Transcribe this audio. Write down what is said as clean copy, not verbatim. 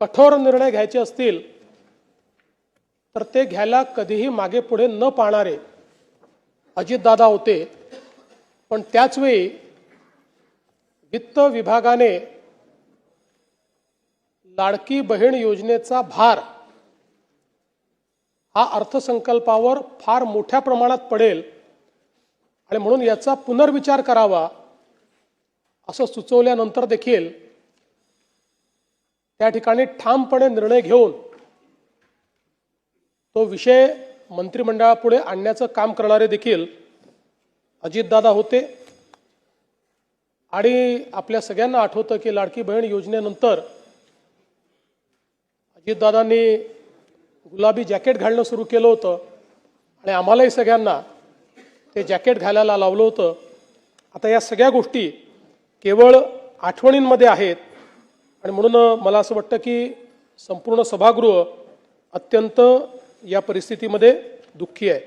कठोर निर्णय घ्यायचे असतील तर ते घ्यायला कधीही मागे पुढे न पाहणारे अजितदादा होते। पण त्याच वेळी वित्त विभागाने लाडकी बहीण योजनेचा भार हा अर्थसंकल्पावर फार मोठ्या प्रमाणात पडेल आणि म्हणून याचा पुनर्विचार करावा असं सुचवल्यानंतर देखील त्या ठिकाणी ठामपणे निर्णय घेऊन तो विषय मंत्रिमंडळापुढे आणण्याचं काम करणारे देखील अजितदादा होते। आणि आपल्या सगळ्यांना आठवतं की लाडकी बहीण योजनेनंतर अजितदादांनी गुलाबी जॅकेट घालणं सुरू केलं होतं आणि आम्हालाही सगळ्यांना ते जॅकेट घालायला लावलं होतं। आता या सगळ्या गोष्टी केवळ आठवणींमध्ये आहेत आणि म्हणून मला असं वाटतं की संपूर्ण सभागृह अत्यंत या परिस्थितीमध्ये दुःखी आहे।